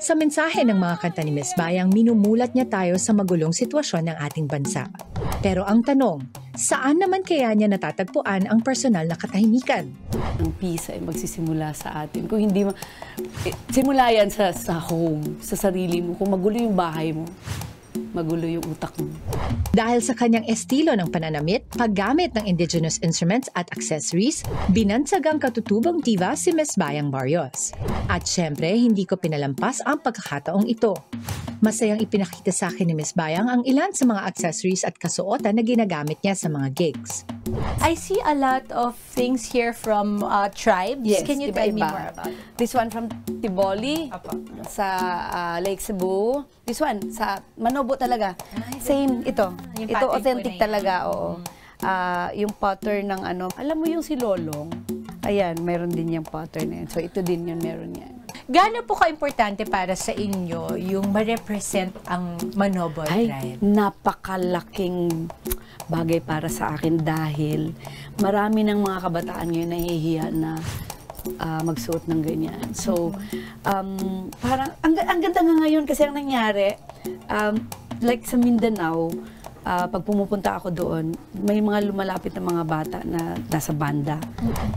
Sa mensahe ng mga kanta ni Miss Bayang, minumulat niya tayo sa magulong sitwasyon ng ating bansa. Pero ang tanong, saan naman kaya niya natatagpuan ang personal na katahimikan? Ang peace ay magsisimula sa atin. Kung hindi simula yan sa home, sa sarili mo. Kung magulo yung bahay mo, magulo yung utak mo. Dahil sa kanyang estilo ng pananamit, paggamit ng indigenous instruments at accessories, binansag ang katutubong diva si Miss Bayang Barrios. At syempre, hindi ko pinalampas ang pagkakataong ito. Masayang ipinakita sa akin ni Miss Bayang ang ilan sa mga accessories at kasuotan na ginagamit niya sa mga gigs. I see a lot of things here from tribes. Yes, Can you tell me more about it? This one from Tiboli, sa Lake Cebu. This one, sa Manobo talaga. Same, ito. Yung Ito pattern authentic po na yan. talaga, oo. Yung pattern ng ano, alam mo yung si Lolong? Ayan, meron din yung pattern na yan. So ito din yun, meron yan. Gaano po ka-importante para sa inyo yung ma-represent ang Manobo Ay, tribe? napakalaking bagay para sa akin dahil marami ng mga kabataan ngayon nahihiya na magsuot ng ganyan. So, parang, ang ganda nga ngayon kasi ang nangyari, like sa Mindanao, pag pumupunta ako doon, may mga lumalapit na mga bata na nasa banda.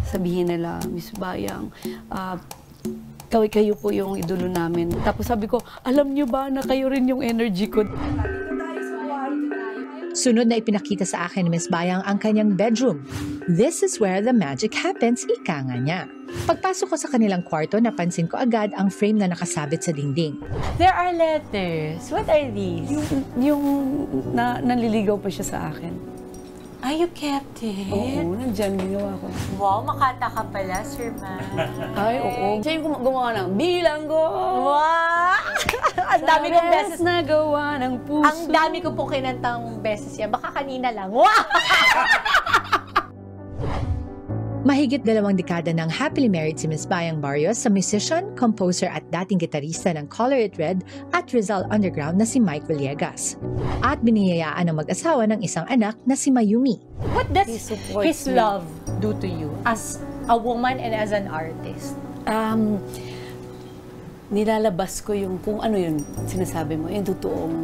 Sabihin nila, Miss Bayang, kayo po yung idolo namin. Tapos sabi ko, alam niyo ba na kayo rin yung energy ko? Sunod na ipinakita sa akin ni Miss Bayang ang kanyang bedroom. This is where the magic happens, ika nga niya. Pagpasok ko sa kanilang kwarto, napansin ko agad ang frame na nakasabit sa dingding. There are letters. What are these? Yung naliligaw pa siya sa akin. You kept it? Oo, nandyan, ginawa ko. Wow, makata ka pala, Sir Man. Ay, oo. Siya yung gumawa ng bilanggo. Wow! Ang dami kong beses na gawa ng puso. Ang dami ko po kinantang beses yan. Baka kanina lang. Wow! Mahigit 2 dekada nang happily married si Miss Bayang Barrios sa musician, composer at dating gitarista ng Color It Red at Rizal Underground na si Mike Villegas. At biniyayaan ng mag-asawa ng isang anak na si Mayumi. What does He supports his me. love do to you as a woman and as an artist? Nilalabas ko yung kung ano yun, sinasabi mo, yung totoong,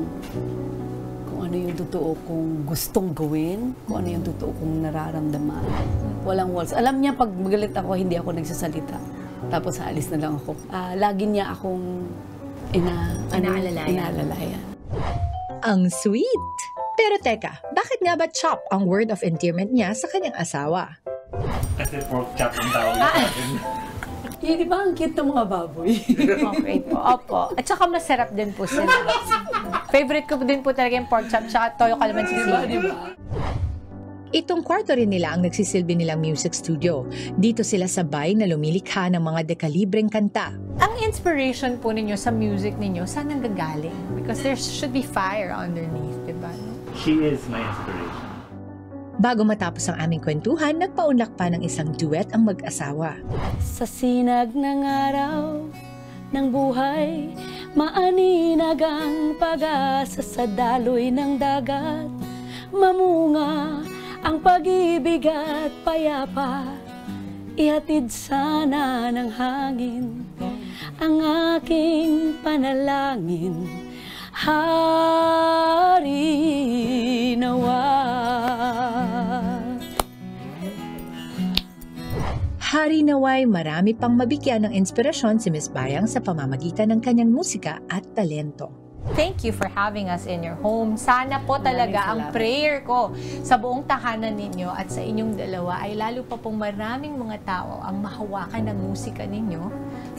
kung ano yung totoo kong gustong gawin, kung ano yung totoo kong nararamdaman. Walang walls. Alam niya, pag magalit ako, hindi ako nagsasalita. Tapos aalis na lang ako. Lagi niya akong inaalalayan. Ang sweet! Pero teka, bakit nga ba chop ang word of endearment niya sa kanyang asawa? Kasi pork chop ang tawag natin. Di ba ang cute ng mga baboy? Okay po. Opo. At saka masarap din po sila. Favorite ko din po talaga yung pork chop tsaka toyo calamansi sili. Diba? Itong kwarto rin nila ang nagsisilbi nilang music studio. Dito sila sabay na lumilikha ng mga dekalibreng kanta. Ang inspiration po ninyo sa music ninyo, saan ang gagaling? Because there should be fire underneath, di ba? She is my inspiration. Bago matapos ang aming kwentuhan, nagpaunlak pa ng isang duet ang mag-asawa. Sa sinag ng araw ng buhay, maaninag ang pag-asa sa daloy ng dagat. Mamunga ang pag-ibig at payapa, ihatid sana ng hangin ang aking panalangin. Hari nawa. Hari naway marami pang mabigyan ng inspirasyon si Miss Bayang sa pamamagitan ng kanyang musika at talento. Thank you for having us in your home. Sana po talaga ang prayer ko sa buong tahanan ninyo at sa inyong dalawa ay lalo pa pong maraming mga tao ang mahawakan ng musika ninyo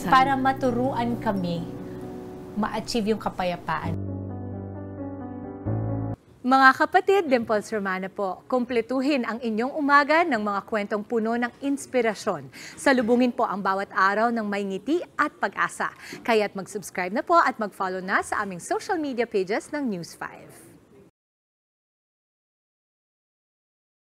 para maturuan kami ma-achieve yung kapayapaan. Mga kapatid, Dimples Romana po, kumpletuhin ang inyong umaga ng mga kwentong puno ng inspirasyon. Salubungin po ang bawat araw ng may ngiti at pag-asa. Kaya't mag-subscribe na po at mag-follow na sa aming social media pages ng News 5.